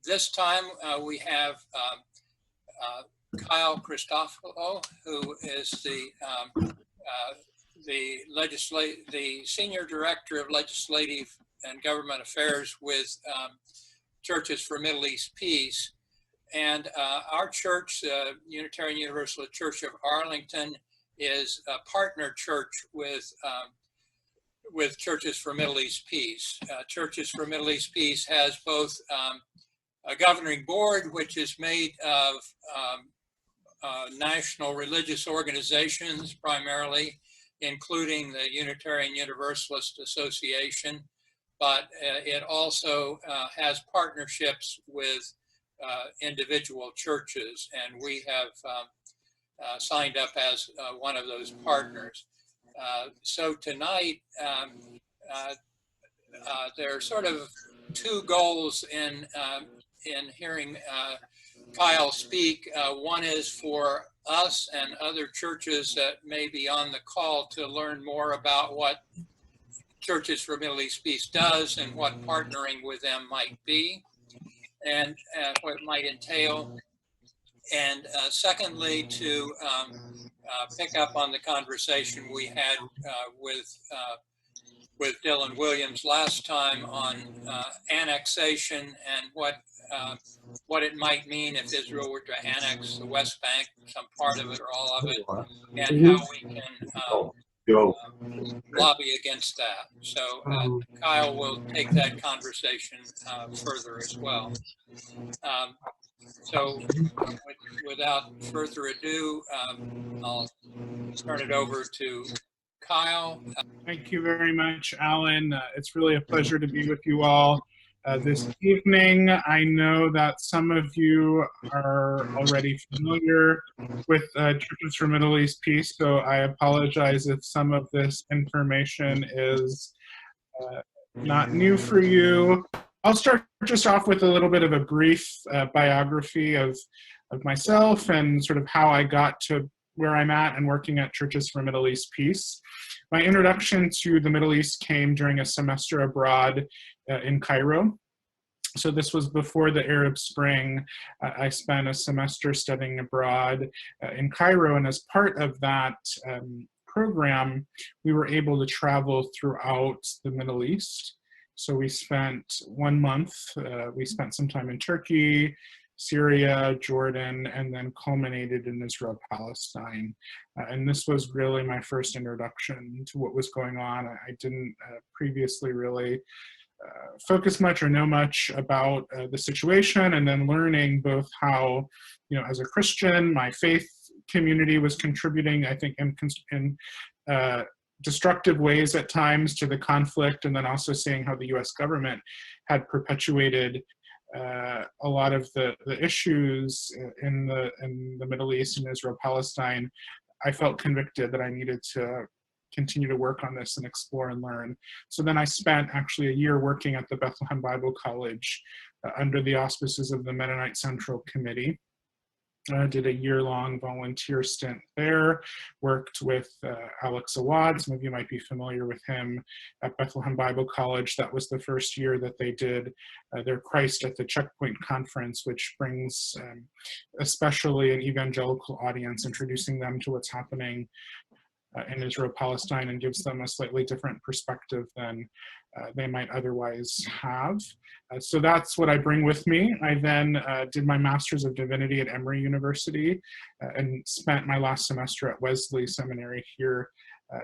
This time we have Cristofalo, who is the Senior Director of Legislative and Government Affairs with Churches for Middle East Peace. And our church, Unitarian Universalist Church of Arlington, is a partner church with Churches for Middle East Peace. Churches for Middle East Peace has both a governing board, which is made of national religious organizations primarily, including the Unitarian Universalist Association, but it also has partnerships with individual churches, and we have signed up as one of those partners. So tonight, there are sort of two goals in hearing Kyle speak. One is for us and other churches that may be on the call to learn more about what Churches for Middle East Peace does and what partnering with them might be and what it might entail. And secondly, to pick up on the conversation we had with Dylan Williams last time on annexation and what it might mean if Israel were to annex the West Bank, some part of it or all of it, and how we can lobby against that. So Kyle will take that conversation further as well. So without further ado, I'll turn it over to Kyle. Thank you very much, Alan. It's really a pleasure to be with you all this evening. I know that some of you are already familiar with Churches for Middle East Peace, so I apologize if some of this information is not new for you. I'll start just off with a little bit of a brief biography of myself and sort of how I got to where I'm at and working at Churches for Middle East Peace. My introduction to the Middle East came during a semester abroad in Cairo. So this was before the Arab Spring. I spent a semester studying abroad in Cairo, and as part of that program, we were able to travel throughout the Middle East. So we spent 1 month, we spent some time in Turkey, Syria, Jordan, and then culminated in Israel, Palestine. And this was really my first introduction to what was going on. I didn't previously really focus much or know much about the situation, and then learning both how, as a Christian, my faith community was contributing, I think, in destructive ways at times to the conflict, and then also seeing how the US government had perpetuated a lot of the issues in the Middle East and Israel, Palestine. I felt convicted that I needed to continue to work on this and explore and learn. So then I spent actually a year working at the Bethlehem Bible College under the auspices of the Mennonite Central Committee. I did a year-long volunteer stint there, worked with Alex Awad. Some of you might be familiar with him at Bethlehem Bible College. That was the first year that they did their Christ at the Checkpoint Conference, which brings especially an evangelical audience, introducing them to what's happening in Israel, Palestine, and gives them a slightly different perspective than they might otherwise have. So that's what I bring with me. I then did my Master's of Divinity at Emory University and spent my last semester at Wesley Seminary here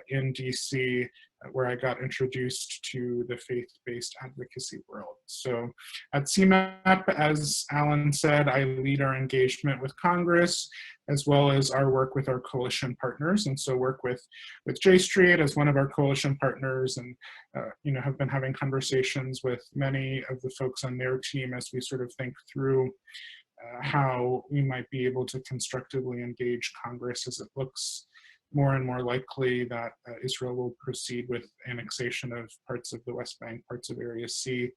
in DC, where I got introduced to the faith-based advocacy world. So at CMEP, as Alan said, I lead our engagement with Congress, as well as our work with our coalition partners. And so work with J Street as one of our coalition partners, and have been having conversations with many of the folks on their team as we sort of think through how we might be able to constructively engage Congress as it looks more and more likely that Israel will proceed with annexation of parts of the West Bank, parts of Area C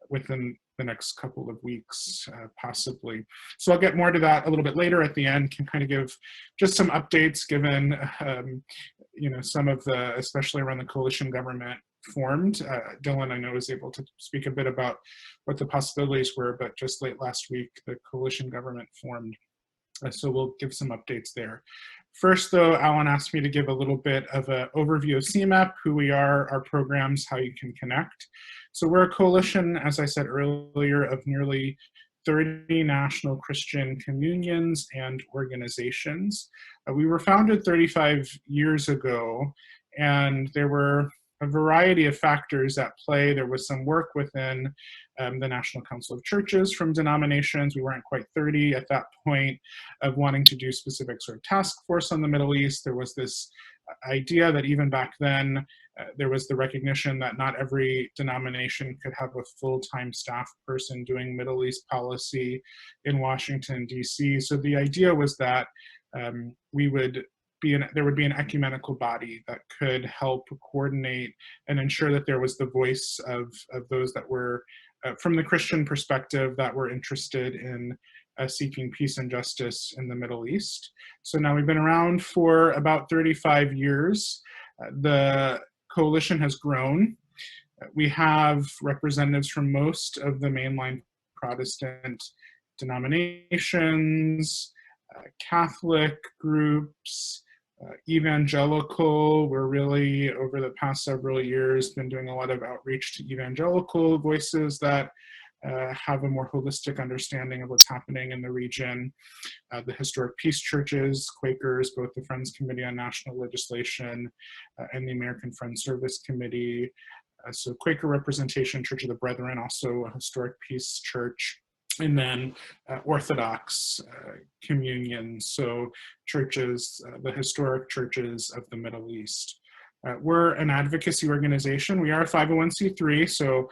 within the next couple of weeks, possibly. So I'll get more to that a little bit later at the end, can kind of give just some updates given, some of the, especially around the coalition government formed. Dylan, I know, was able to speak a bit about what the possibilities were, but just late last week, the coalition government formed. So we'll give some updates there. First, though, Alan asked me to give a little bit of an overview of CMEP, who we are, our programs, how you can connect. So we're a coalition, as I said earlier, of nearly 30 national Christian communions and organizations. We were founded 35 years ago, and there were a variety of factors at play. There was some work within the National Council of Churches from denominations. We weren't quite 30 at that point, of wanting to do specific sort of task force on the Middle East. There was this idea that even back then, there was the recognition that not every denomination could have a full-time staff person doing Middle East policy in Washington, D.C. So the idea was that there would be an ecumenical body that could help coordinate and ensure that there was the voice of those that were, from the Christian perspective, that were interested in seeking peace and justice in the Middle East. So now we've been around for about 35 years. The coalition has grown. We have representatives from most of the mainline Protestant denominations, Catholic groups, evangelical. We're really, over the past several years, been doing a lot of outreach to evangelical voices that have a more holistic understanding of what's happening in the region. The historic peace churches, Quakers, both the Friends Committee on National Legislation and the American Friends Service Committee. So Quaker representation, Church of the Brethren, also a historic peace church. And then Orthodox communion, so churches, the historic churches of the Middle East. We're an advocacy organization. We are a 501c3, so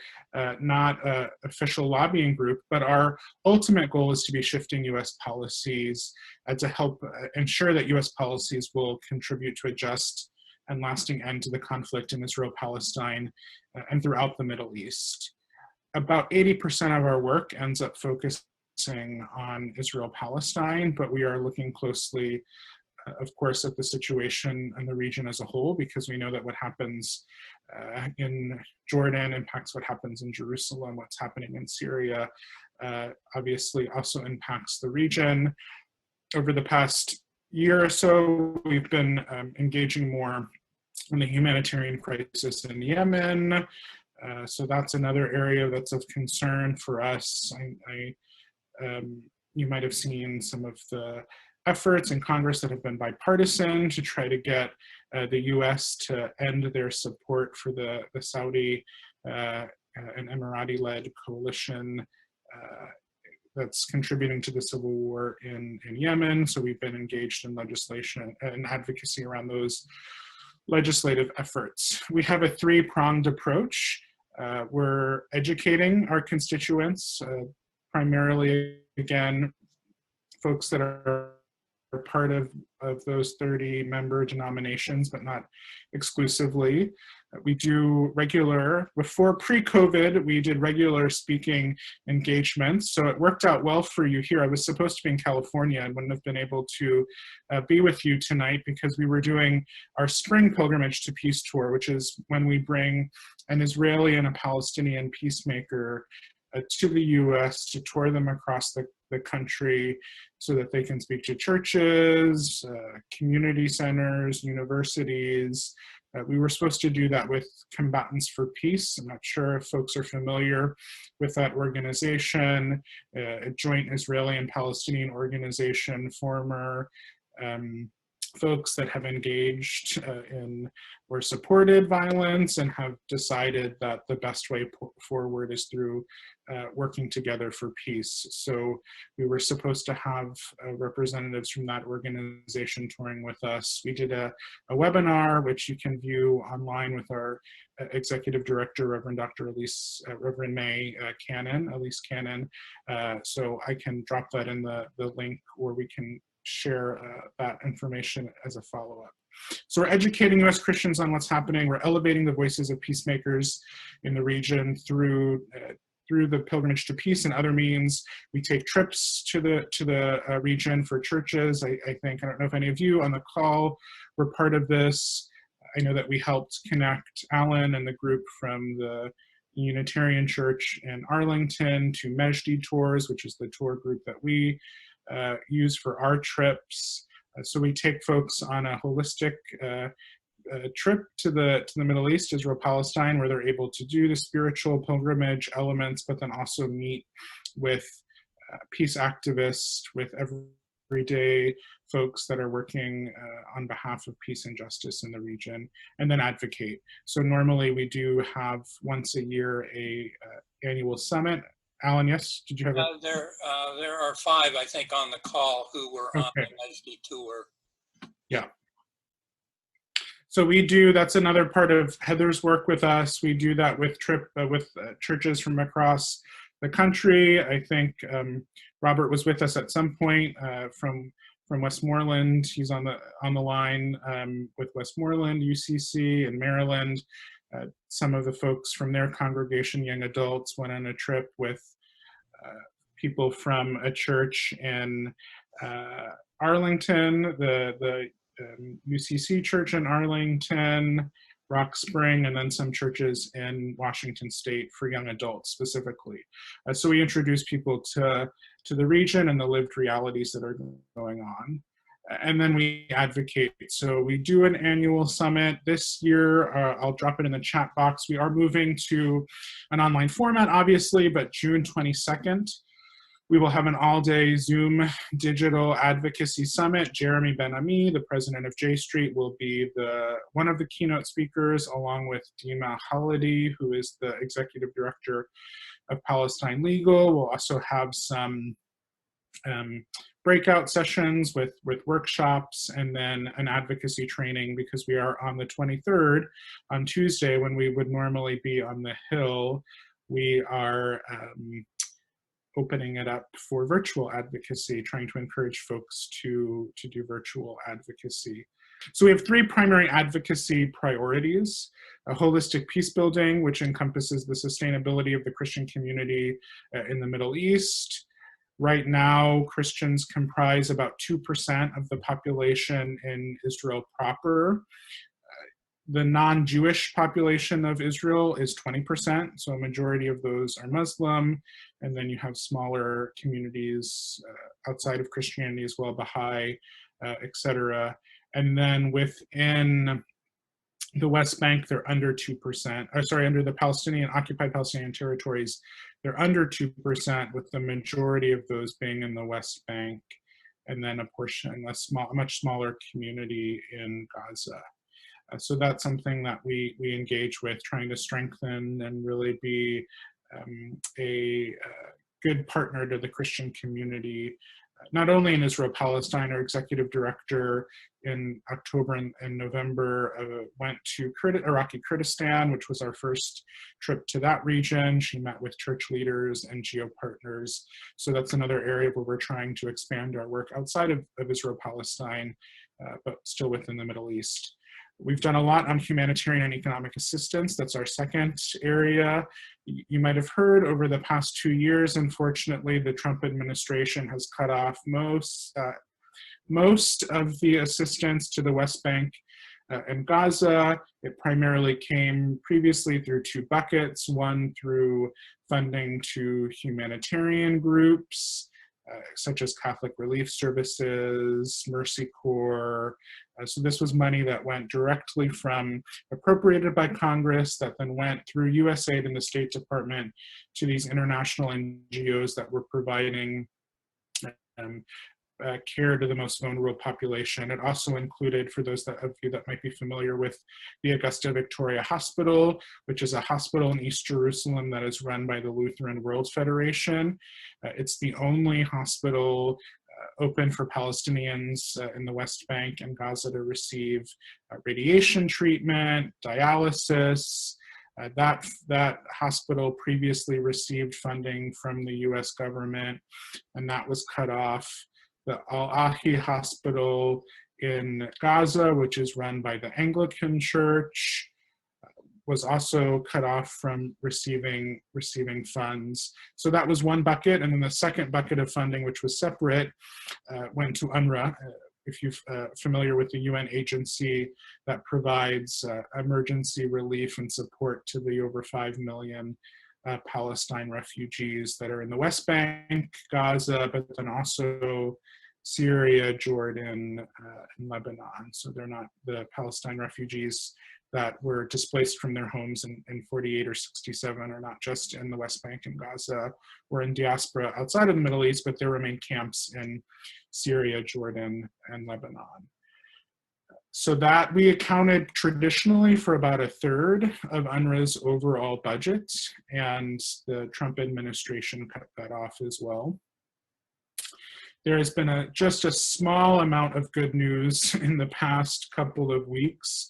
not an official lobbying group, but our ultimate goal is to be shifting US policies to help ensure that US policies will contribute to a just and lasting end to the conflict in Israel-Palestine and throughout the Middle East. About 80% of our work ends up focusing on Israel-Palestine, but we are looking closely, of course, at the situation in the region as a whole, because we know that what happens in Jordan impacts what happens in Jerusalem, what's happening in Syria, obviously also impacts the region. Over the past year or so, we've been engaging more in the humanitarian crisis in Yemen. So that's another area that's of concern for us. You might have seen some of the efforts in Congress that have been bipartisan to try to get the US to end their support for the Saudi and Emirati-led coalition that's contributing to the civil war in Yemen. So we've been engaged in legislation and advocacy around those legislative efforts. We have a three-pronged approach. We're educating our constituents, primarily, again, folks that are part of those 30 member denominations, but not exclusively. We do regular, before pre-COVID, we did regular speaking engagements. So it worked out well for you here. I was supposed to be in California and wouldn't have been able to be with you tonight because we were doing our spring pilgrimage to peace tour, which is when we bring an Israeli and a Palestinian peacemaker to the US to tour them across the country so that they can speak to churches, community centers, universities. We were supposed to do that with Combatants for Peace. I'm not sure if folks are familiar with that organization, a joint Israeli and Palestinian organization, former folks that have engaged in or supported violence and have decided that the best way forward is through working together for peace. So we were supposed to have representatives from that organization touring with us. We did a webinar, which you can view online with our executive director, Reverend Dr. Reverend May Cannon, Elise Cannon. So I can drop that in the link, or we can share that information as a follow-up. So we're educating US Christians on what's happening. We're elevating the voices of peacemakers in the region through the Pilgrimage to Peace and other means. We take trips to the region for churches. I don't know if any of you on the call were part of this. I know that we helped connect Alan and the group from the Unitarian Church in Arlington to Mejdi Tours, which is the tour group that we use for our trips. So we take folks on a holistic trip to the Middle East, Israel, Palestine, where they're able to do the spiritual pilgrimage elements, but then also meet with peace activists, with everyday folks that are working on behalf of peace and justice in the region, and then advocate. So normally we do have once a year a annual summit. Alan, yes, did you have a? There are 5, I think, on the call who were on the Mejdi tour. Yeah. So we do, that's another part of Heather's work with us. We do that with churches from across the country. I think Robert was with us at some point from Westmoreland. He's on the line with Westmoreland, UCC, and Maryland. Some of the folks from their congregation, young adults, went on a trip with people from a church in Arlington, the UCC church in Arlington, Rock Spring, and then some churches in Washington State for young adults specifically. So we introduce people to the region and the lived realities that are going on. And then we advocate. So we do an annual summit. This year, I'll drop it in the chat box. We are moving to an online format, obviously, but June 22nd, we will have an all-day Zoom digital advocacy summit. Jeremy Ben-Ami, the president of J Street, will be one of the keynote speakers, along with Dima Halidi, who is the executive director of Palestine Legal. We'll also have some breakout sessions with workshops, and then an advocacy training, because we are on the 23rd, on Tuesday, when we would normally be on the Hill. We are opening it up for virtual advocacy, trying to encourage folks to do virtual advocacy. So we have 3 primary advocacy priorities: a holistic peace building, which encompasses the sustainability of the Christian community in the Middle East. Right now, Christians comprise about 2% of the population in Israel proper. The non-Jewish population of Israel is 20%, so a majority of those are Muslim, and then you have smaller communities outside of Christianity as well, Baha'i, etc. And then within the West Bank, they're under 2%, under the occupied Palestinian territories, they're under 2%, with the majority of those being in the West Bank, and then a much smaller community in Gaza. So that's something that we engage with, trying to strengthen and really be a good partner to the Christian community, not only in Israel, Palestine. Our executive director in October and November went to Iraqi Kurdistan, which was our first trip to that region. She met with church leaders and geo-partners. So that's another area where we're trying to expand our work outside of Israel, Palestine, but still within the Middle East. We've done a lot on humanitarian and economic assistance. That's our second area. You might have heard over the past 2 years, unfortunately, the Trump administration has cut off most of the assistance to the West Bank and Gaza. It primarily came previously through 2 buckets, one through funding to humanitarian groups, such as Catholic Relief Services, Mercy Corps. So this was money that went directly appropriated by Congress, that then went through USAID and the State Department to these international NGOs that were providing care to the most vulnerable population. It also included, for those of you that might be familiar with the Augusta Victoria Hospital, which is a hospital in East Jerusalem that is run by the Lutheran World Federation. It's the only hospital open for Palestinians in the West Bank and Gaza to receive radiation treatment, dialysis. That hospital previously received funding from the US government, and that was cut off. The Al-Ahi Hospital in Gaza, which is run by the Anglican Church, was also cut off from receiving funds. So that was one bucket, and then the second bucket of funding, which was separate, went to UNRWA. if you're familiar with the UN agency that provides emergency relief and support to the over 5 million Palestine refugees that are in the West Bank, Gaza, but then also Syria, Jordan, and Lebanon. So they're not the Palestine refugees that were displaced from their homes in 48 or 67 are not just in the West Bank and Gaza or in diaspora outside of the Middle East, but there remain camps in Syria, Jordan, and Lebanon. So that we accounted traditionally for about a third of UNRWA's overall budget, and the Trump administration cut that off as well. There has been just a small amount of good news in the past couple of weeks.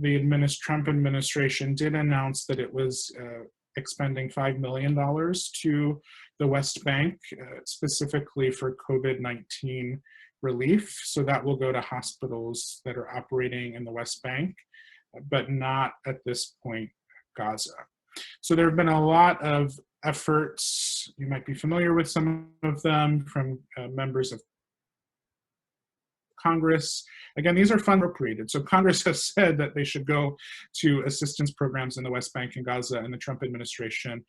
The Trump administration did announce that it was expending $5 million to the West Bank, specifically for COVID-19 relief. So that will go to hospitals that are operating in the West Bank, but not at this point Gaza. So there have been a lot of efforts, you might be familiar with some of them, from members of Congress. Again, these are fund appropriated. So Congress has said that they should go to assistance programs in the West Bank and Gaza, and the Trump administration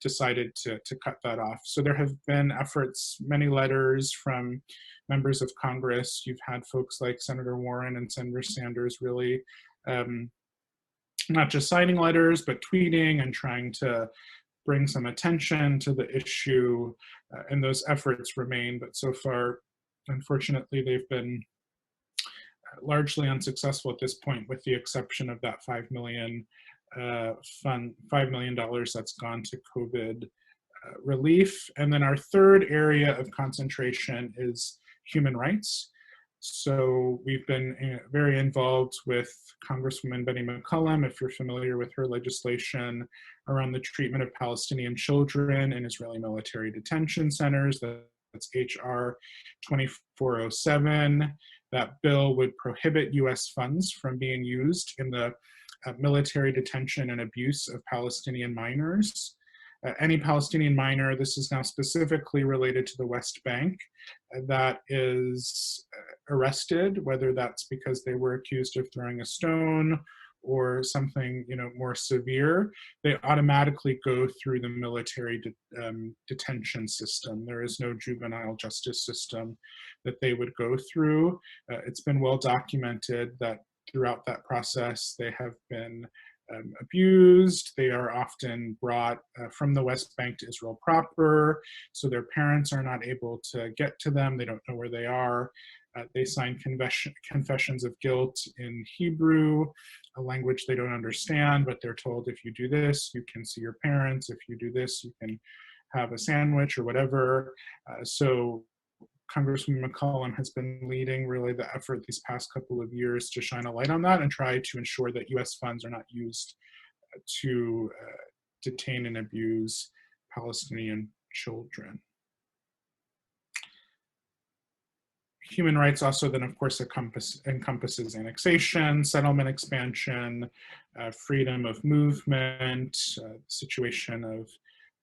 decided to cut that off. So there have been efforts, many letters from members of Congress. You've had folks like Senator Warren and Senator Sanders really not just signing letters, but tweeting and trying to bring some attention to the issue, and those efforts remain, but so far, unfortunately, they've been largely unsuccessful at this point, with the exception of that $5 million that's gone to COVID relief. And then our third area of concentration is human rights. So we've been very involved with Congresswoman Betty McCollum, if you're familiar with her legislation around the treatment of Palestinian children in Israeli military detention centers. That's HR 2407. That bill would prohibit US funds from being used in the military detention and abuse of Palestinian minors. Any Palestinian minor, this is now specifically related to the West Bank, that is arrested, whether that's because they were accused of throwing a stone or something more severe, they automatically go through the military detention system. There is no juvenile justice system that they would go through. It's been well documented that throughout that process they have been abused. They are often brought from the West Bank to Israel proper, so their parents are not able to get to them. They don't know where they are. They sign confessions of guilt in Hebrew, a language they don't understand, but they're told, if you do this, you can see your parents. If you do this, you can have a sandwich or whatever. So Congresswoman McCollum has been leading really the effort these past couple of years to shine a light on that and try to ensure that US funds are not used to detain and abuse Palestinian children. Human rights also then, of course, encompasses annexation, settlement expansion, freedom of movement, situation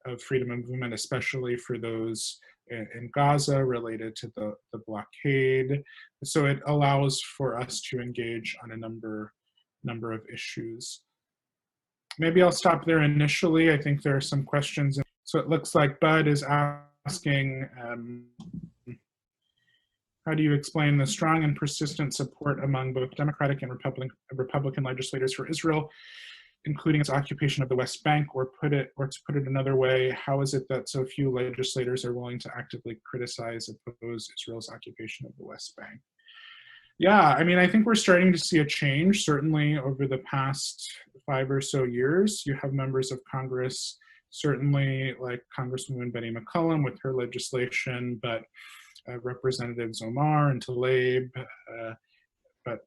of freedom of movement, especially for those in Gaza related to the blockade. So it allows for us to engage on a number of issues. Maybe I'll stop there initially. I think there are some questions. So it looks like Bud is asking, how do you explain the strong and persistent support among both Democratic and Republican legislators for Israel, including its occupation of the West Bank, or to put it another way, how is it that so few legislators are willing to actively criticize, oppose Israel's occupation of the West Bank? Yeah, I mean, I think we're starting to see a change, certainly over the past 5 or so years. You have members of Congress, certainly like Congresswoman Betty McCollum with her legislation, but Representatives Omar and Tlaib, but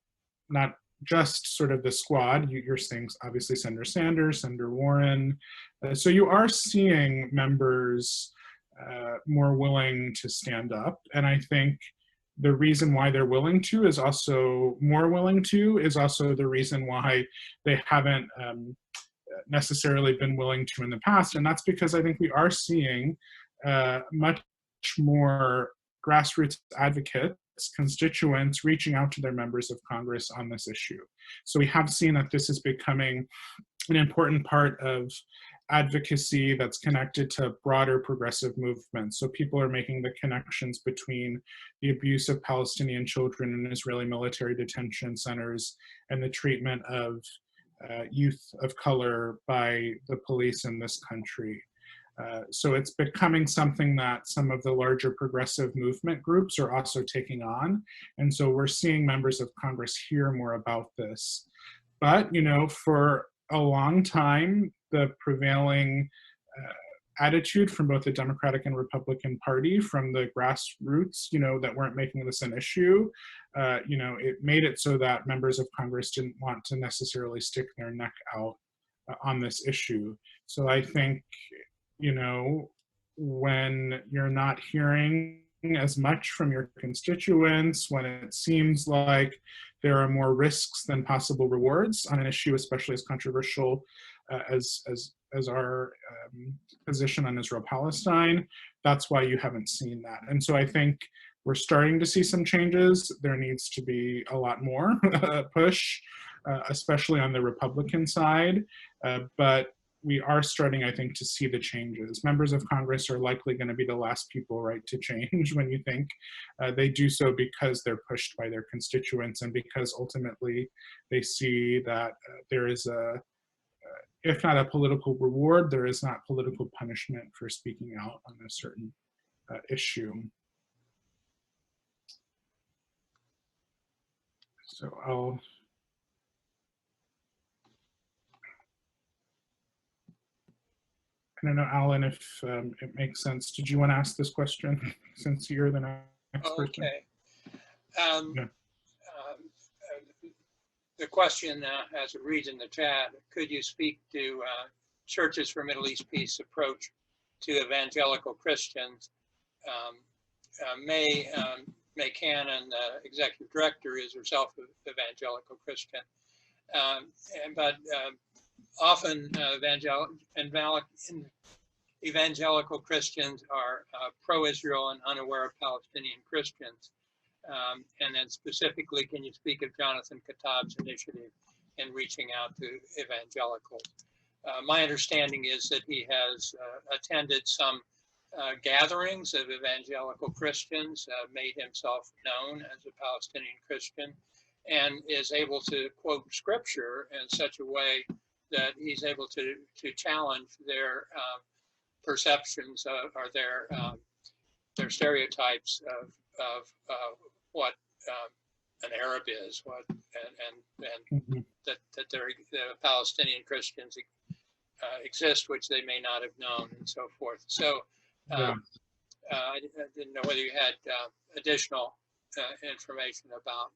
not just sort of the squad. You're seeing obviously Senator Sanders, Senator Warren. So you are seeing members more willing to stand up. And I think the reason why they're willing to is also more willing to is also the reason why they haven't necessarily been willing to in the past. And that's because I think we are seeing much more grassroots advocates, constituents reaching out to their members of Congress on this issue. So we have seen that this is becoming an important part of advocacy that's connected to broader progressive movements. So people are making the connections between the abuse of Palestinian children in Israeli military detention centers and the treatment of youth of color by the police in this country. So it's becoming something that some of the larger progressive movement groups are also taking on. And so we're seeing members of Congress hear more about this. But, you know, for a long time, the prevailing attitude from both the Democratic and Republican Party, from the grassroots, you know, that weren't making this an issue, you know, it made it so that members of Congress didn't want to necessarily stick their neck out on this issue. So I think, you know, when you're not hearing as much from your constituents, when it seems like there are more risks than possible rewards on an issue, especially as controversial as our position on Israel-Palestine, that's why you haven't seen that. And so I think we're starting to see some changes. There needs to be a lot more push, especially on the Republican side, but we are starting, I think, to see the changes. Members of Congress are likely going to be the last people, right, to change when you think they do so because they're pushed by their constituents and because ultimately they see that there is a, if not a political reward, there is not political punishment for speaking out on a certain issue. So I don't know, Alan, if it makes sense. Did you want to ask this question since you're the next person? Okay. The question, as it reads in the chat, could you speak to Churches for Middle East Peace approach to evangelical Christians? May Cannon, the executive director, is herself an evangelical Christian. But often evangelical Christians are pro-Israel and unaware of Palestinian Christians. And then specifically, can you speak of Jonathan Katab's initiative in reaching out to evangelicals? My understanding is that he has attended some gatherings of evangelical Christians, made himself known as a Palestinian Christian, and is able to quote scripture in such a way that he's able to challenge their perceptions or their stereotypes of what an Arab is, and that the Palestinian Christians exist, which they may not have known, and so forth. So I didn't know whether you had additional information about.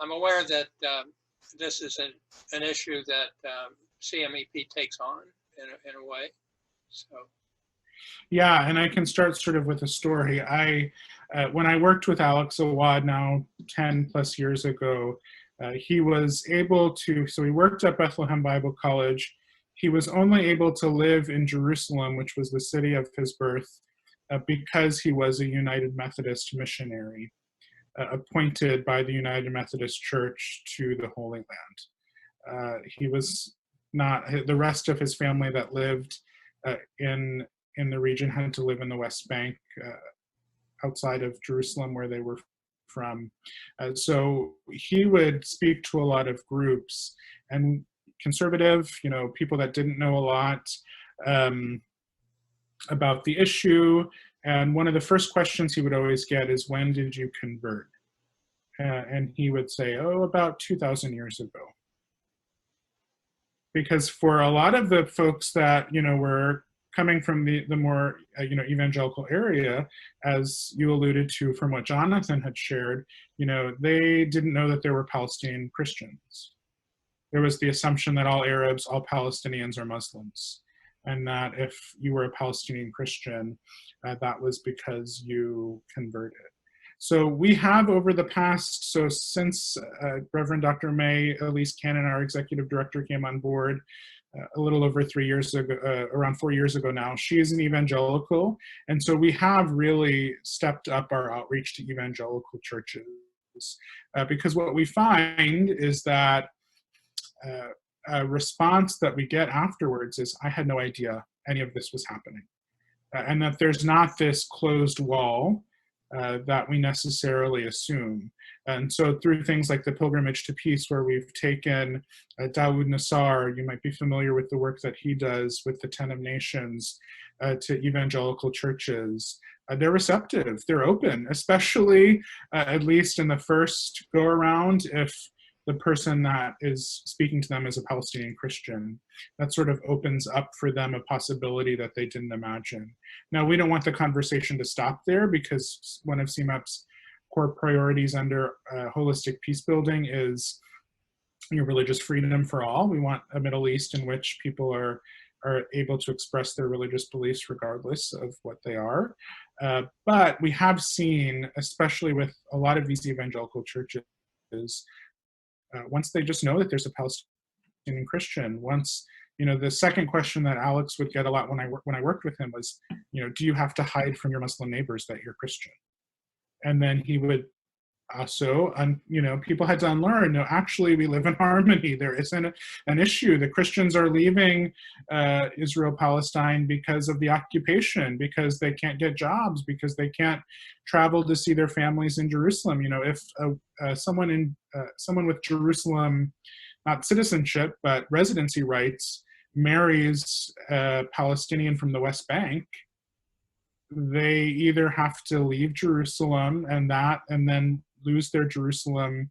I'm aware that this is an issue that CMEP takes on in a way. So. Yeah, and I can start sort of with a story. When I worked with Alex Awad now 10 plus years ago, he was able to, so he worked at Bethlehem Bible College. He was only able to live in Jerusalem, which was the city of his birth, because he was a United Methodist missionary appointed by the United Methodist Church to the Holy Land. He was not, the rest of his family that lived in the region had to live in the West Bank outside of Jerusalem where they were from. So he would speak to a lot of groups, and conservative, you know, people that didn't know a lot about the issue. And one of the first questions he would always get is, when did you convert? And he would say, oh, about 2,000 years ago. Because for a lot of the folks that, you know, were coming from the more, you know, evangelical area, as you alluded to from what Jonathan had shared, you know, they didn't know that there were Palestinian Christians. There was the assumption that all Arabs, all Palestinians are Muslims, and that if you were a Palestinian Christian, that was because you converted. So we have over the past, so since Reverend Dr. May Elise Cannon, our executive director, came on board, a little over 3 years ago, around 4 years ago now. She is an evangelical, and so we have really stepped up our outreach to evangelical churches, because what we find is that a response that we get afterwards is, I had no idea any of this was happening, and that there's not this closed wall that we necessarily assume. And so through things like the Pilgrimage to Peace, where we've taken Dawood Nassar, you might be familiar with the work that he does with the 10 of Nations, to evangelical churches, they're receptive, they're open, especially at least in the first go around, if the person that is speaking to them is a Palestinian Christian. That sort of opens up for them a possibility that they didn't imagine. Now, we don't want the conversation to stop there, because one of CMEP's core priorities under holistic peace building is religious freedom for all. We want a Middle East in which people are able to express their religious beliefs regardless of what they are. But we have seen, especially with a lot of these evangelical churches, once they just know that there's a Palestinian Christian, once, the second question that Alex would get a lot when I worked with him was, do you have to hide from your Muslim neighbors that you're Christian? And then he would also, people had to unlearn, no, actually we live in harmony. There isn't an issue. The Christians are leaving Israel-Palestine because of the occupation, because they can't get jobs, because they can't travel to see their families in Jerusalem. If someone with Jerusalem, not citizenship, but residency rights, marries a Palestinian from the West Bank, they either have to leave Jerusalem and then lose their Jerusalem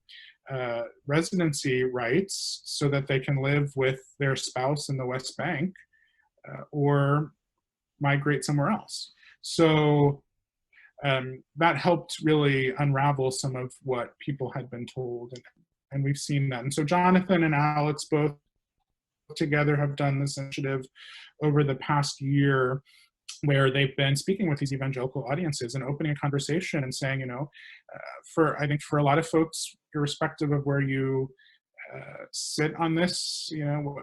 residency rights so that they can live with their spouse in the West Bank, or migrate somewhere else. So that helped really unravel some of what people had been told, and we've seen that. And so Jonathan and Alex both together have done this initiative over the past year, where they've been speaking with these evangelical audiences and opening a conversation and saying, I think for a lot of folks, irrespective of where you sit on this,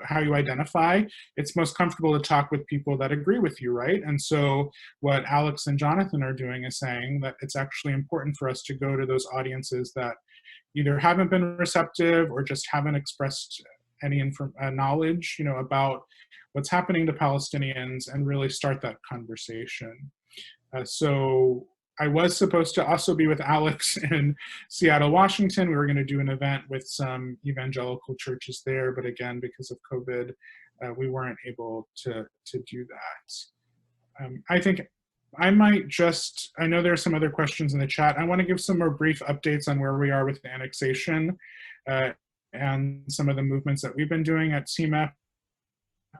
how you identify, it's most comfortable to talk with people that agree with you, right? And so what Alex and Jonathan are doing is saying that it's actually important for us to go to those audiences that either haven't been receptive or just haven't expressed any knowledge, about what's happening to Palestinians, and really start that conversation. So I was supposed to also be with Alex in Seattle, Washington. We were going to do an event with some evangelical churches there, but again, because of COVID, we weren't able to do that. I think I might I know there are some other questions in the chat. I want to give some more brief updates on where we are with the annexation and some of the movements that we've been doing at CMEP.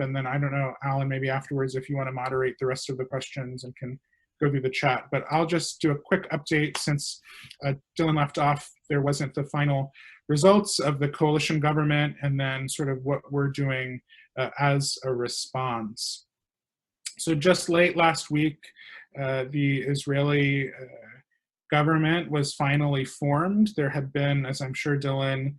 And then I don't know, Alan, maybe afterwards if you want to moderate the rest of the questions and can go through the chat. But I'll just do a quick update since Dylan left off. There wasn't the final results of the coalition government, and then sort of what we're doing as a response. So just late last week, the Israeli government was finally formed. There had been, as I'm sure Dylan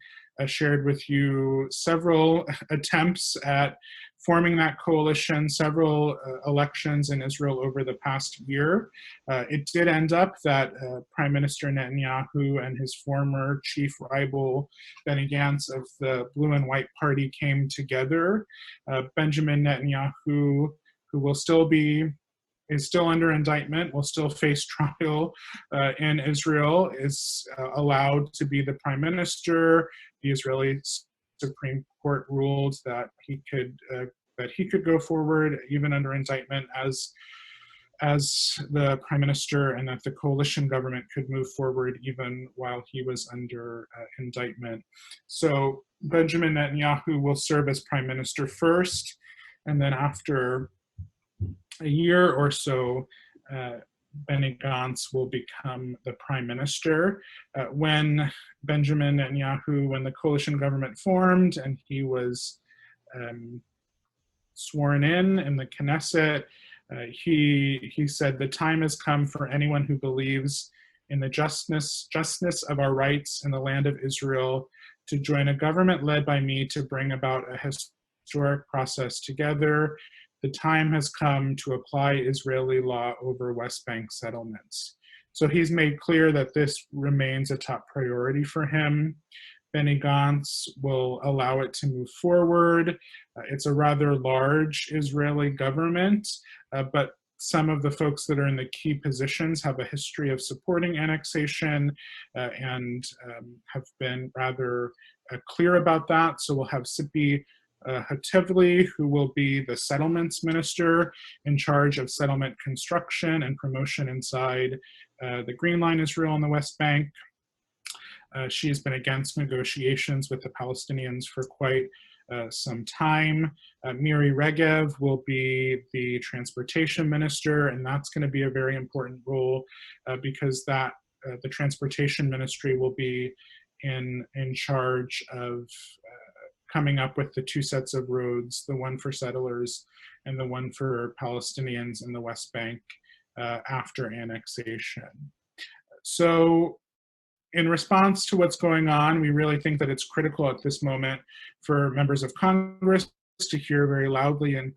shared with you, several attempts at forming that coalition, several elections in Israel over the past year. It did end up that Prime Minister Netanyahu and his former chief rival, Benny Gantz of the Blue and White Party, came together. Benjamin Netanyahu, who is still under indictment, will still face trial in Israel, is allowed to be the prime minister. The Israeli Supreme Court ruled that he could go forward even under indictment as the prime minister, and that the coalition government could move forward even while he was under indictment. So Benjamin Netanyahu will serve as prime minister first, and then after a year or so, Benny Gantz will become the prime minister. When Benjamin Netanyahu, when the coalition government formed and he was sworn in the Knesset, he said, "The time has come for anyone who believes in the justness of our rights in the land of Israel to join a government led by me to bring about a historic process together. The time has come to apply Israeli law over West Bank settlements. So he's made clear that this remains a top priority for him. Benny Gantz will allow it to move forward. It's a rather large Israeli government, but some of the folks that are in the key positions have a history of supporting annexation and have been rather clear about that. So we'll have Sipi Hatevli, who will be the settlements minister in charge of settlement construction and promotion inside the Green Line Israel on the West Bank. She's been against negotiations with the Palestinians for quite some time. Miri Regev will be the transportation minister, and that's going to be a very important role because that the transportation ministry will be in charge of coming up with the two sets of roads, the one for settlers and the one for Palestinians in the West Bank after annexation. So in response to what's going on, we really think that it's critical at this moment for members of Congress to hear very loudly and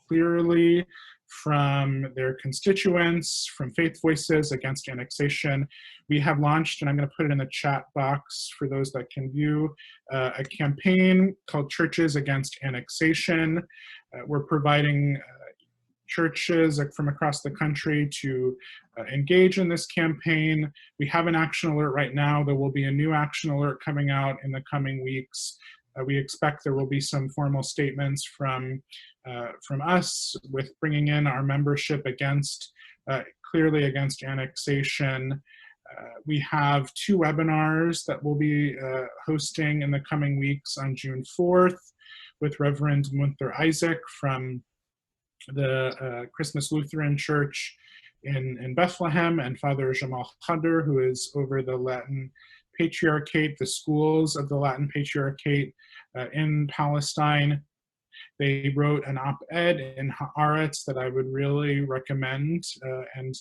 clearly from their constituents, from faith voices against annexation. We have launched, and I'm going to put it in the chat box for those that can view, a campaign called Churches Against Annexation. We're providing churches from across the country to engage in this campaign. We have an action alert right now. There will be a new action alert coming out in the coming weeks. We expect there will be some formal statements from us with bringing in our membership against, clearly against annexation. We have 2 webinars that we'll be hosting in the coming weeks on June 4th with Reverend Munther Isaac from the Christmas Lutheran Church in Bethlehem, and Father Jamal Khader, who is over the Latin Patriarchate, the schools of the Latin Patriarchate in Palestine. They wrote an op-ed in Haaretz that I would really recommend, and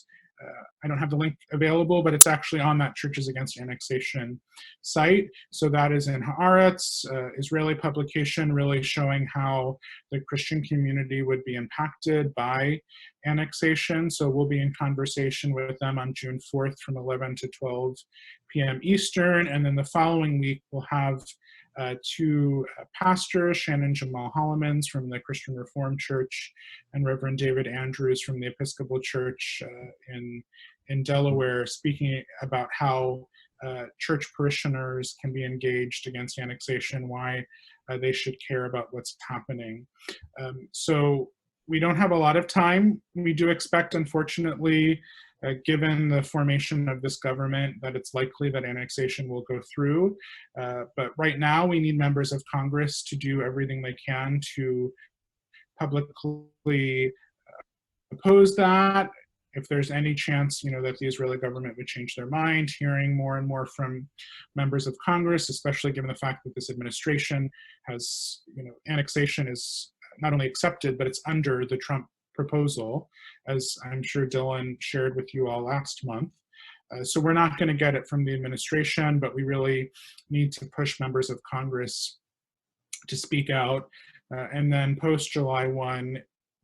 I don't have the link available, but it's actually on that Churches Against Annexation site. So that is in Haaretz, Israeli publication, really showing how the Christian community would be impacted by annexation. So we'll be in conversation with them on June 4th from 11 to 12 p.m. Eastern. And then the following week, we'll have 2 pastors, Shannon Jamal Hollemans from the Christian Reformed Church and Reverend David Andrews from the Episcopal Church in Delaware, speaking about how church parishioners can be engaged against annexation, why they should care about what's happening. So we don't have a lot of time. We do expect, unfortunately, given the formation of this government, that it's likely that annexation will go through. But right now, we need members of Congress to do everything they can to publicly oppose that. If there's any chance, that the Israeli government would change their mind, hearing more and more from members of Congress, especially given the fact that this administration has, annexation is not only accepted, but it's under the Trump proposal, as I'm sure Dylan shared with you all last month. So we're not going to get it from the administration, but we really need to push members of Congress to speak out. And then post July 1,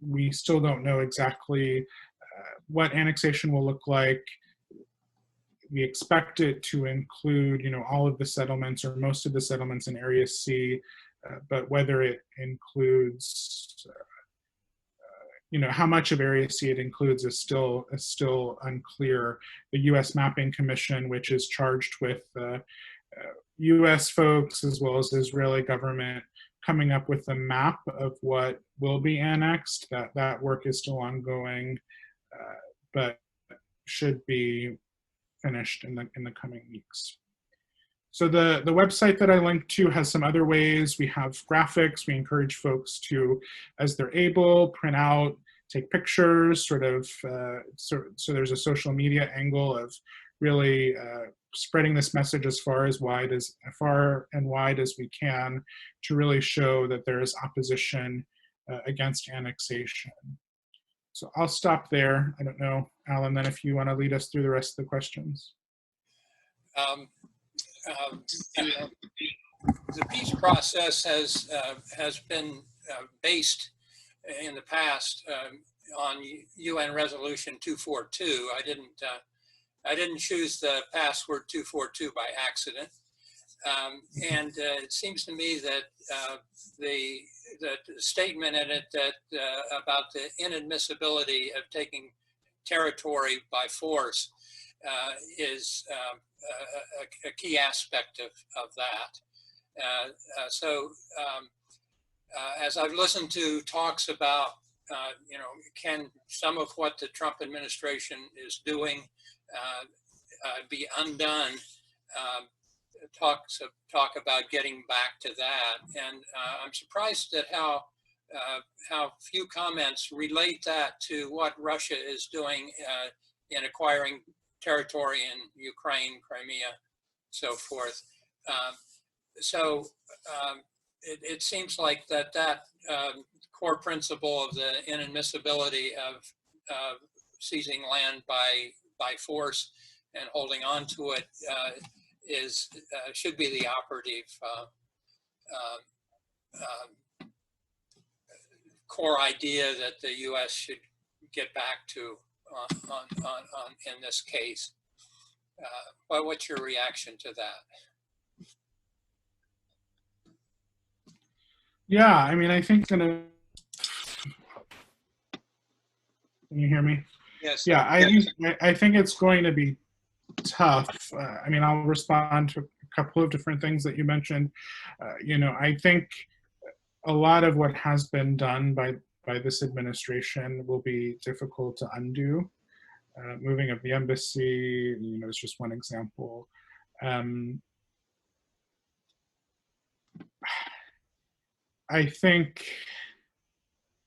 we still don't know exactly what annexation will look like. We expect it to include, all of the settlements or most of the settlements in Area C, but whether it includes how much of Area C it includes is still unclear. The U.S. Mapping Commission, which is charged with U.S. folks as well as the Israeli government coming up with a map of what will be annexed, that work is still ongoing, but should be finished in the coming weeks. So the website that I linked to has some other ways. We have graphics. We encourage folks to, as they're able, print out, take pictures, so there's a social media angle of really spreading this message as far and wide as we can to really show that there is opposition against annexation. So I'll stop there. I don't know, Alan, then if you want to lead us through the rest of the questions. The peace process has been based in the past on UN Resolution 242. I didn't choose the password 242 by accident. And it seems to me that the statement in it that about the inadmissibility of taking territory by force is a key aspect of that. As I've listened to talks about, can some of what the Trump administration is doing be undone? Talk about getting back to that, and I'm surprised at how few comments relate that to what Russia is doing in acquiring territory in Ukraine, Crimea, so forth. It seems like that core principle of the inadmissibility of seizing land by force and holding on to it should be the operative core idea that the U.S. should get back to in this case. What's your reaction to that? Yeah, I mean, I think can you hear me? Yes. Yeah, I think it's going to be tough. I mean, I'll respond to a couple of different things that you mentioned. I think a lot of what has been done by this administration will be difficult to undo. Moving of the embassy, is just one example. I think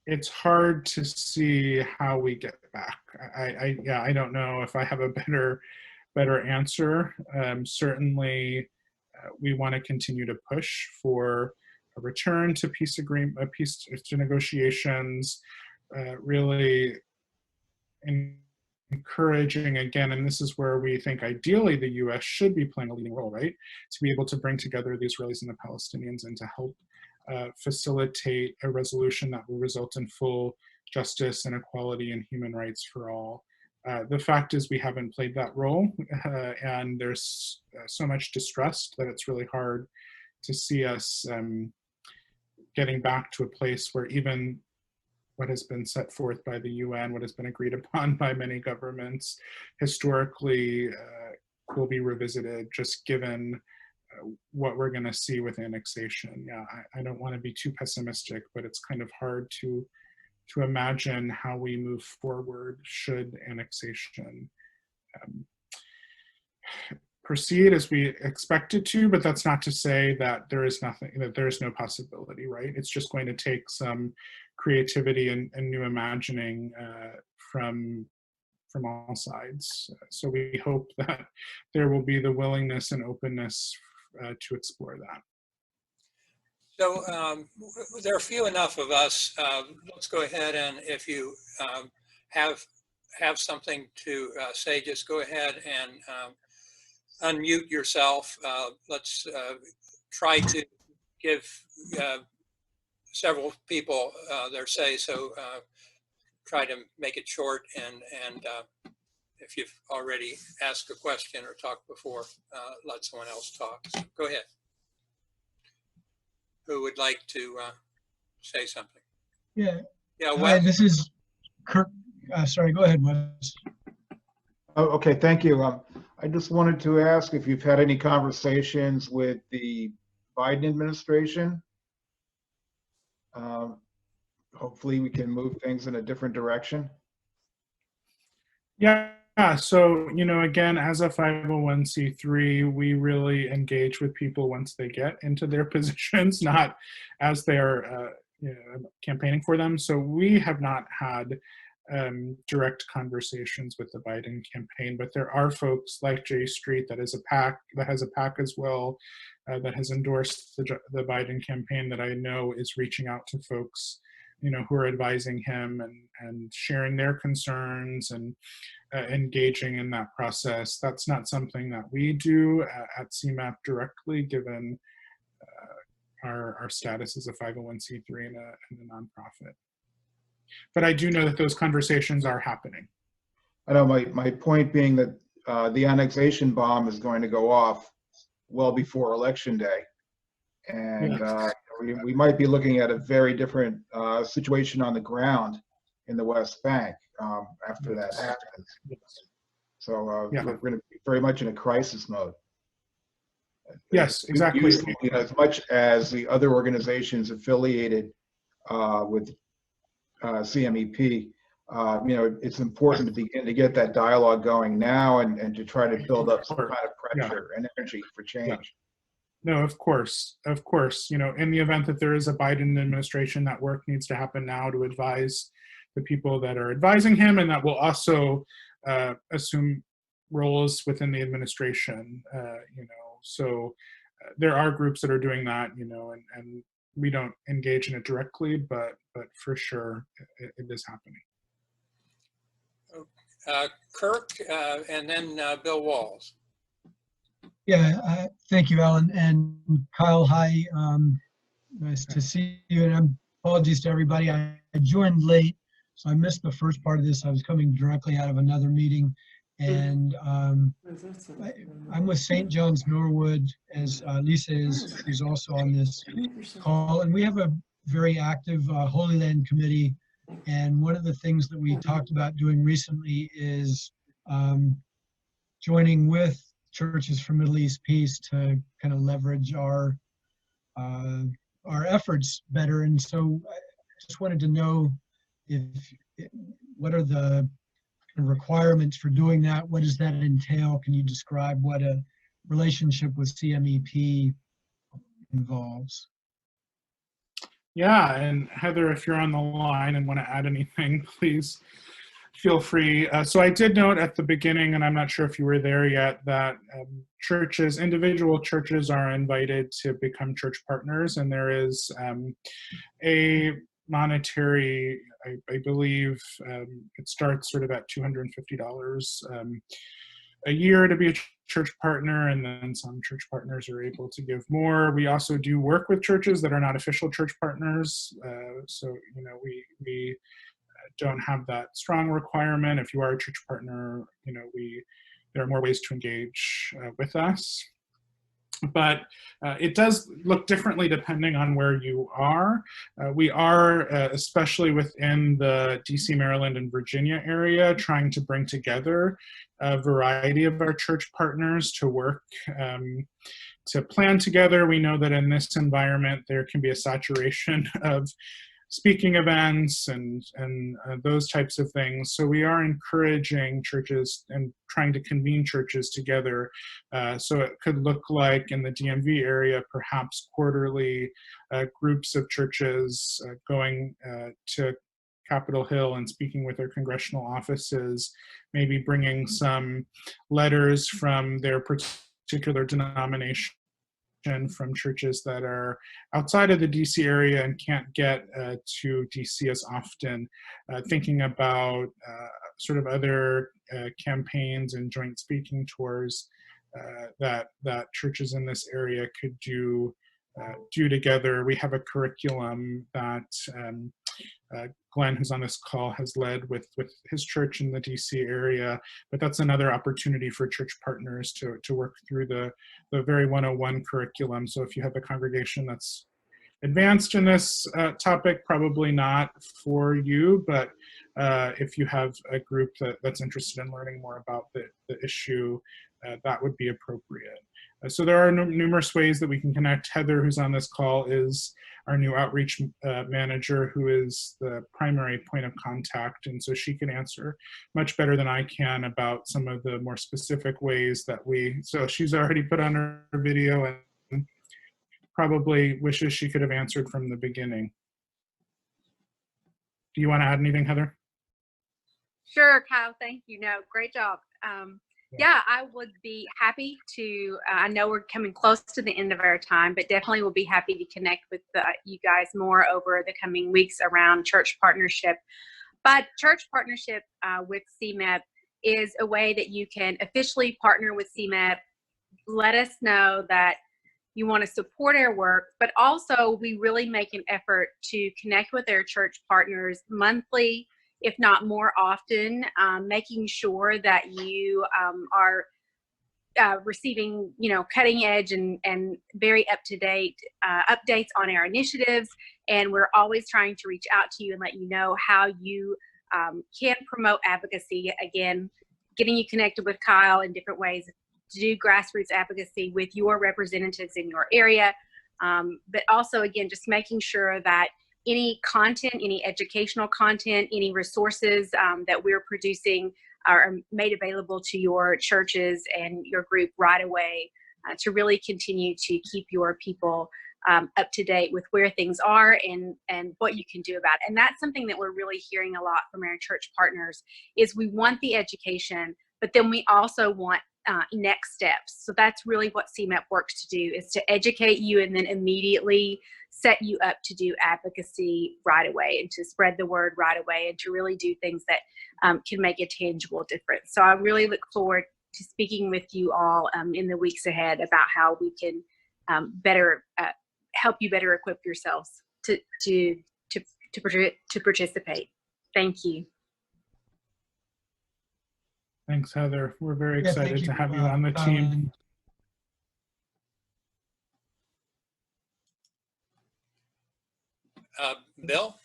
it's hard to see how we get back. I don't know if I have a better answer. Certainly, we want to continue to push for a return to peace to negotiations, really encouraging again, and this is where we think ideally the U.S. should be playing a leading role, right? To be able to bring together the Israelis and the Palestinians and to help facilitate a resolution that will result in full justice and equality and human rights for all. The fact is we haven't played that role, and there's so much distrust that it's really hard to see us getting back to a place where even what has been set forth by the UN, what has been agreed upon by many governments, historically will be revisited, just given what we're going to see with annexation. Yeah, I don't want to be too pessimistic, but it's kind of hard to imagine how we move forward should annexation proceed as we expect it to, but that's not to say that there is no possibility, right? It's just going to take some creativity and new imagining from all sides. So we hope that there will be the willingness and openness to explore that. So there are few enough of us. Let's go ahead, and if you have something to say, just go ahead and unmute yourself. Let's try to give several people their say. So try to make it short, and if you've already asked a question or talked before, let someone else talk. So go ahead. Who would like to say something? Yeah. Yeah. Hi, this is Kirk. Sorry, go ahead, Wes. Oh, okay, thank you. I just wanted to ask if you've had any conversations with the Biden administration. Hopefully we can move things in a different direction. Yeah, so, again, as a 501c3, we really engage with people once they get into their positions, not as they're campaigning for them. So we have not had direct conversations with the Biden campaign, but there are folks like J Street that has a PAC as well, that has endorsed the Biden campaign, that I know is reaching out to folks, who are advising him and sharing their concerns and engaging in that process. That's not something that we do at CMEP directly, given our status as a 501c3 and a nonprofit. But I do know that those conversations are happening. I know my point being that the annexation bomb is going to go off well before Election Day. And we might be looking at a very different situation on the ground in the West Bank after that happens. So we're going to be very much in a crisis mode. Yes, exactly. Usually, as much as the other organizations affiliated with CMEP, it's important to begin to get that dialogue going now and to try to build up some kind of pressure and energy for change. No, of course. In the event that there is a Biden administration, that work needs to happen now to advise the people that are advising him, and that will also assume roles within the administration. So there are groups that are doing that, and we don't engage in it directly, but for sure it is happening. Kirk, and then Bill Walls. Yeah, thank you, Alan. And Kyle, hi. Nice to see you. And apologies to everybody. I joined late, so I missed the first part of this. I was coming directly out of another meeting. And I'm with St. John's Norwood, as Lisa is, who's also on this call. And we have a very active Holy Land Committee. And one of the things that we talked about doing recently is joining with Churches for Middle East Peace to kind of leverage our efforts better. And so I just wanted to know what are the requirements for doing that? What does that entail? Can you describe what a relationship with CMEP involves? Yeah, and Heather, if you're on the line and want to add anything, please feel free. So I did note at the beginning, and I'm not sure if you were there yet, that individual churches are invited to become church partners, and there is a monetary, I believe it starts sort of at $250 a year to be a church partner, and then some church partners are able to give more. We also do work with churches that are not official church partners, so we don't have that strong requirement. If you are a church partner, there are more ways to engage with us. But it does look differently depending on where you are. We are, especially within the DC, Maryland, and Virginia area, trying to bring together a variety of our church partners to work to plan together. We know that in this environment, there can be a saturation of speaking events and those types of things. So we are encouraging churches and trying to convene churches together. So it could look like in the DMV area, perhaps quarterly groups of churches going to Capitol Hill and speaking with their congressional offices, maybe bringing some letters from their particular denomination from churches that are outside of the DC area and can't get to DC as often, thinking about sort of other campaigns and joint speaking tours that churches in this area could do together. We have a curriculum that Glenn, who's on this call, has led with his church in the DC area, but that's another opportunity for church partners to work through the very 101 curriculum. So if you have a congregation that's advanced in this topic, probably not for you, but if you have a group that's interested in learning more about the issue, that would be appropriate. So there are numerous ways that we can connect. Heather, who's on this call, is our new outreach manager, who is the primary point of contact. And so she can answer much better than I can about some of the more specific ways that so she's already put on her video and probably wishes she could have answered from the beginning. Do you want to add anything, Heather? Sure, Kyle, thank you. No, great job. Yeah, I would be happy to, I know we're coming close to the end of our time, but definitely will be happy to connect with you guys more over the coming weeks around church partnership. But church partnership with CMEP is a way that you can officially partner with CMEP. Let us know that you want to support our work, but also we really make an effort to connect with our church partners monthly, if not more often, making sure that you are receiving, cutting edge and very up-to-date updates on our initiatives. And we're always trying to reach out to you and let you know how you can promote advocacy. Again, getting you connected with Kyle in different ways to do grassroots advocacy with your representatives in your area. But also, again, just making sure that any content, any educational content, any resources that we're producing are made available to your churches and your group right away to really continue to keep your people up to date with where things are and what you can do about it. And that's something that we're really hearing a lot from our church partners is we want the education, but then we also want next steps. So that's really what CMEP works to do, is to educate you and then immediately set you up to do advocacy right away and to spread the word right away and to really do things that can make a tangible difference. So I really look forward to speaking with you all in the weeks ahead about how we can better help you better equip yourselves to participate. Thank you. Thanks, Heather. We're very Yeah, excited thank to have you on the team. Bill?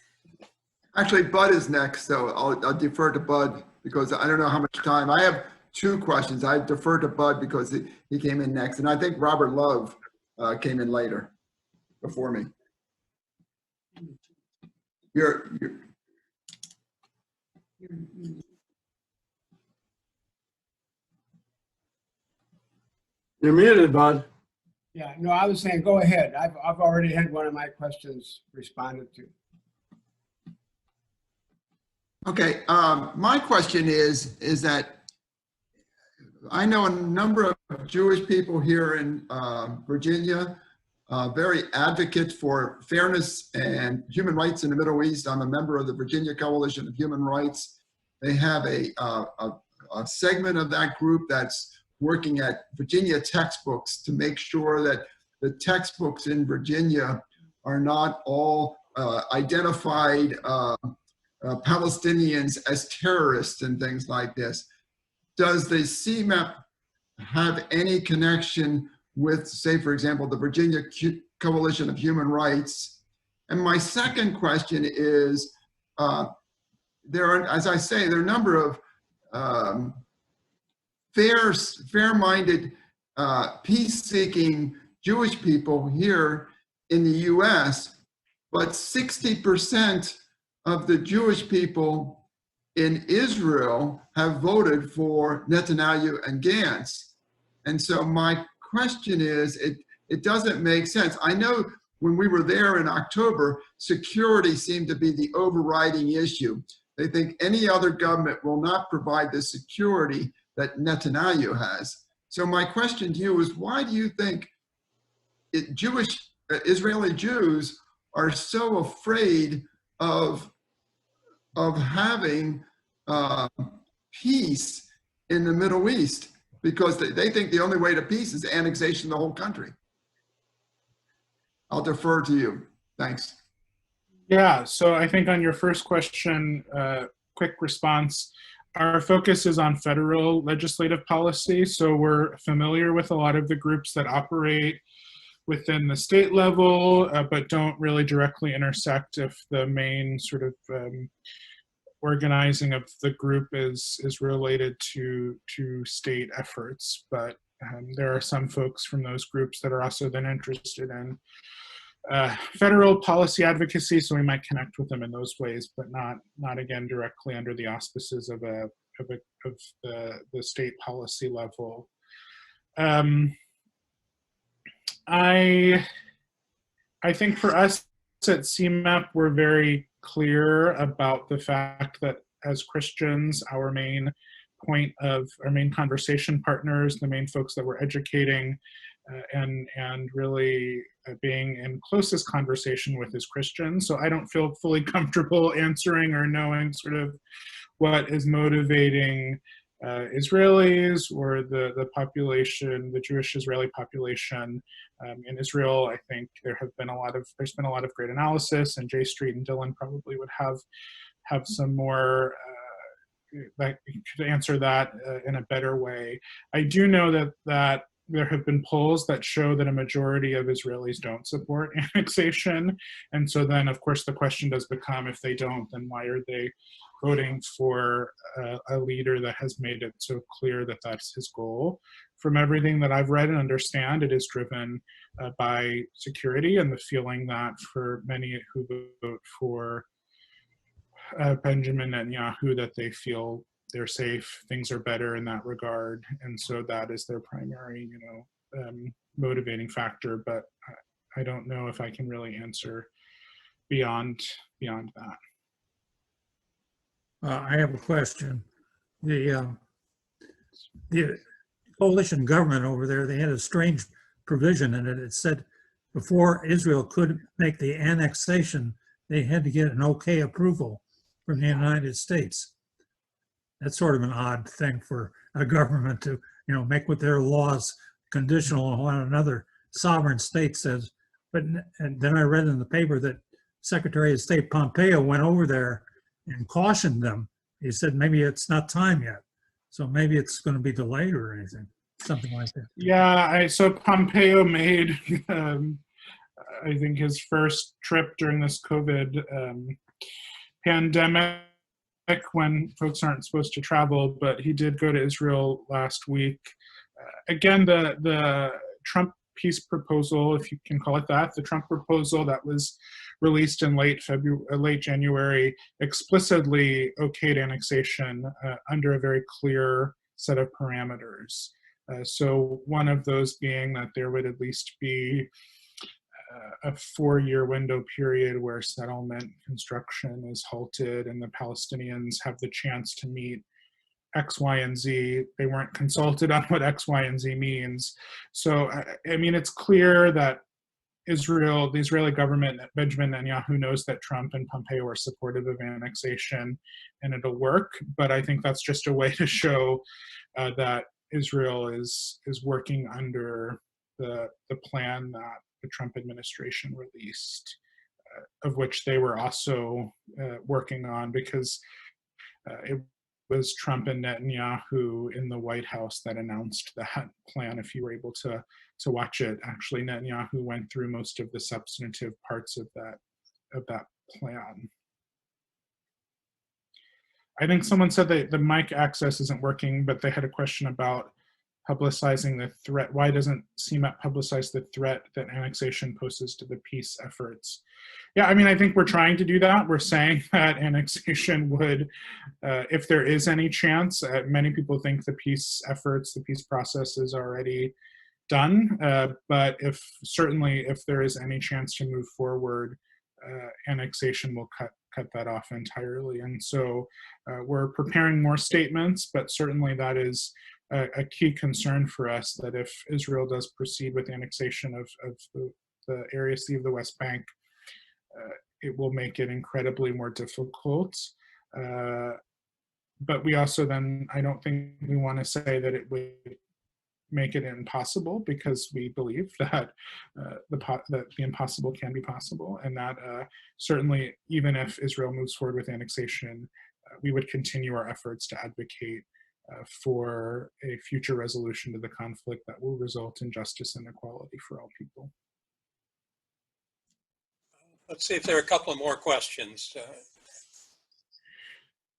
Actually, Bud is next, so I'll defer to Bud because I don't know how much time. I have two questions. I defer to Bud because he came in next, and I think Robert Love came in later, before me. You're muted, Bud. Yeah, no, I was saying, go ahead. I've already had one of my questions responded to. Okay, my question is that I know a number of Jewish people here in Virginia, very advocates for fairness and human rights in the Middle East. I'm a member of the Virginia Coalition of Human Rights. They have a segment of that group that's working at Virginia textbooks to make sure that the textbooks in Virginia are not all identified Palestinians as terrorists and things like this. Does the CMEP have any connection with, say, for example, the Virginia Coalition of Human Rights? And my second question is, there are, as I say, there are a number of fair-minded, peace-seeking Jewish people here in the US, but 60% of the Jewish people in Israel have voted for Netanyahu and Gantz. And so my question is, it doesn't make sense. I know when we were there in October, security seemed to be the overriding issue. They think any other government will not provide the security that Netanyahu has. So my question to you is, why do you think Israeli Jews are so afraid of having peace in the Middle East? Because they think the only way to peace is annexation of the whole country. I'll defer to you. Thanks. Yeah, so I think on your first question, quick response, our focus is on federal legislative policy. So we're familiar with a lot of the groups that operate within the state level, but don't really directly intersect if the main sort of organizing of the group is related to state efforts. But there are some folks from those groups that are also then interested in federal policy advocacy, so we might connect with them in those ways, but not again directly under the auspices of the state policy level. I think for us at CMEP, we're very clear about the fact that as Christians, our main conversation partners, the main folks that we're educating and really being in closest conversation with as Christians. So I don't feel fully comfortable answering or knowing sort of what is motivating Israelis or the population, the Jewish Israeli population in Israel. I think there's been a lot of great analysis, and J Street and Dylan probably would have some more that could answer that in a better way. I do know that there have been polls that show that a majority of Israelis don't support annexation. And so then, of course, the question does become, if they don't, then why are they voting for a leader that has made it so clear that that's his goal? From everything that I've read and understand, it is driven by security and the feeling that for many who vote for Benjamin Netanyahu, that they feel they're safe, things are better in that regard, and so that is their primary, motivating factor. But I don't know if I can really answer beyond that. I have a question. The coalition government over there, they had a strange provision in it. It said before Israel could make the annexation, they had to get an okay approval from the United States. That's sort of an odd thing for a government to, make with their laws conditional on what another sovereign state says. And then I read in the paper that Secretary of State Pompeo went over there and cautioned them. He said maybe it's not time yet, so maybe it's going to be delayed or anything, something like that. Yeah, so Pompeo made, I think, his first trip during this COVID pandemic, when folks aren't supposed to travel, but he did go to Israel last week. Again, the Trump peace proposal, if you can call it that, the Trump proposal that was released in late January, explicitly okayed annexation under a very clear set of parameters. So one of those being that there would at least be a 4-year window period where settlement construction is halted and the Palestinians have the chance to meet X, Y, and Z. They weren't consulted on what X, Y, and Z means. So, I mean, it's clear that the Israeli government, Benjamin Netanyahu, knows that Trump and Pompeo are supportive of annexation and it'll work. But I think that's just a way to show that Israel is working under the plan that the Trump administration released, of which they were also working on, because it was Trump and Netanyahu in the White House that announced that plan. If you were able to watch it, actually Netanyahu went through most of the substantive parts of that plan. I think someone said that the mic access isn't working, but they had a question about publicizing the threat. Why doesn't CMEP publicize the threat that annexation poses to the peace efforts? Yeah, I mean, I think we're trying to do that. We're saying that annexation would, if there is any chance, many people think the peace efforts, the peace process is already done. But if there is any chance to move forward, annexation will cut that off entirely. And so we're preparing more statements, but certainly that is a key concern for us, that if Israel does proceed with annexation of the Area C of the West Bank, it will make it incredibly more difficult. But we also then, I don't think we want to say that it would make it impossible, because we believe that the impossible can be possible, and that certainly even if Israel moves forward with annexation, we would continue our efforts to advocate for a future resolution to the conflict that will result in justice and equality for all people. Let's see if there are a couple of more questions.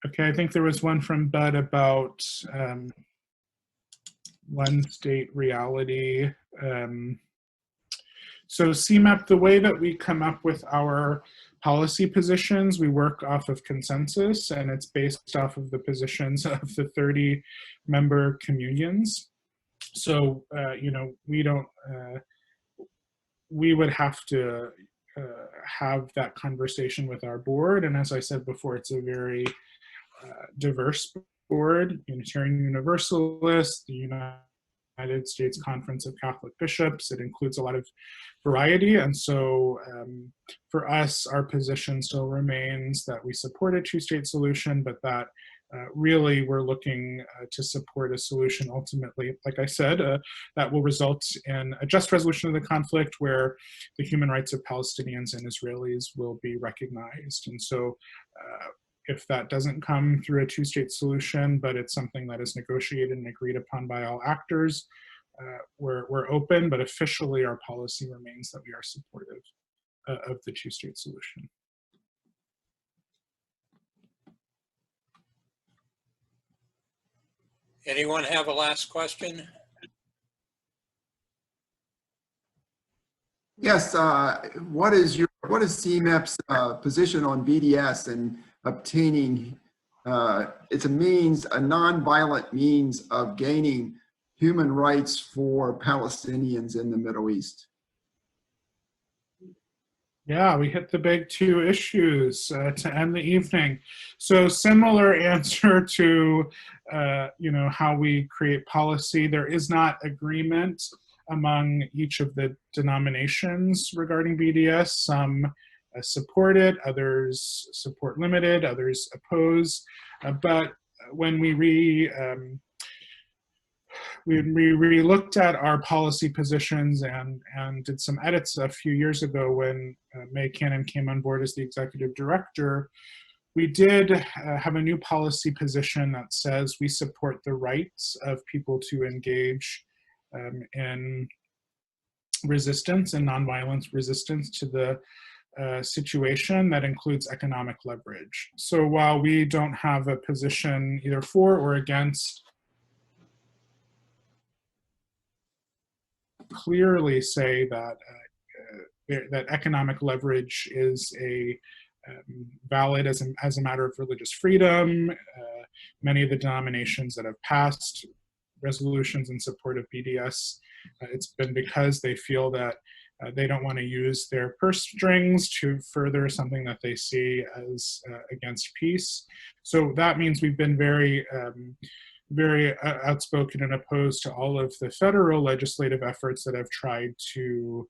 Okay, I think there was one from Bud about one state reality. So CMEP, the way that we come up with our policy positions, we work off of consensus, and it's based off of the positions of the 30 member communions. So, we would have to have that conversation with our board. And as I said before, it's a very diverse board: Unitarian Universalist, the United States Conference of Catholic Bishops. It includes a lot of variety. And so for us, our position still remains that we support a two-state solution, but that really we're looking to support a solution ultimately, like I said, that will result in a just resolution of the conflict where the human rights of Palestinians and Israelis will be recognized. And so if that doesn't come through a two-state solution, but it's something that is negotiated and agreed upon by all actors, we're open, but officially our policy remains that we are supportive of the two-state solution. Anyone have a last question? Yes, what is CMEP's position on BDS and obtaining, it's a non-violent means of gaining human rights for Palestinians in the Middle East? Yeah, we hit the big two issues to end the evening. So similar answer to how we create policy. There is not agreement among each of the denominations regarding BDS. Some support it, others support limited, others oppose. But when we looked at our policy positions and did some edits a few years ago when May Cannon came on board as the executive director. We did have a new policy position that says we support the rights of people to engage in resistance and nonviolent resistance to the situation that includes economic leverage. So while we don't have a position either for or against, clearly say that that economic leverage is valid as a matter of religious freedom. Many of the denominations that have passed resolutions in support of BDS, it's been because they feel that they don't want to use their purse strings to further something that they see as against peace. So that means we've been very outspoken and opposed to all of the federal legislative efforts that have tried to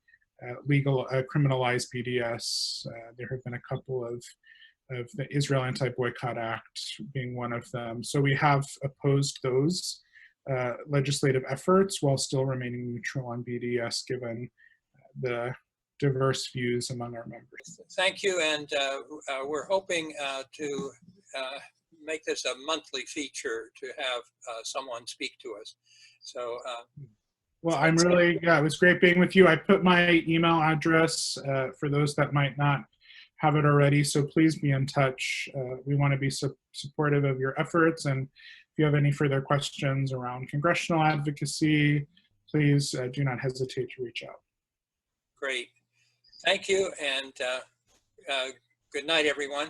criminalize BDS. There have been a couple of the Israel Anti-Boycott Act being one of them. So we have opposed those legislative efforts while still remaining neutral on BDS given the diverse views among our members. Thank you, and we're hoping to make this a monthly feature to have someone speak to us. So, well, I'm really, it was great being with you. I put my email address for those that might not have it already, so please be in touch. We want to be supportive of your efforts, and if you have any further questions around congressional advocacy, please do not hesitate to reach out. Great. Thank you, and good night, everyone.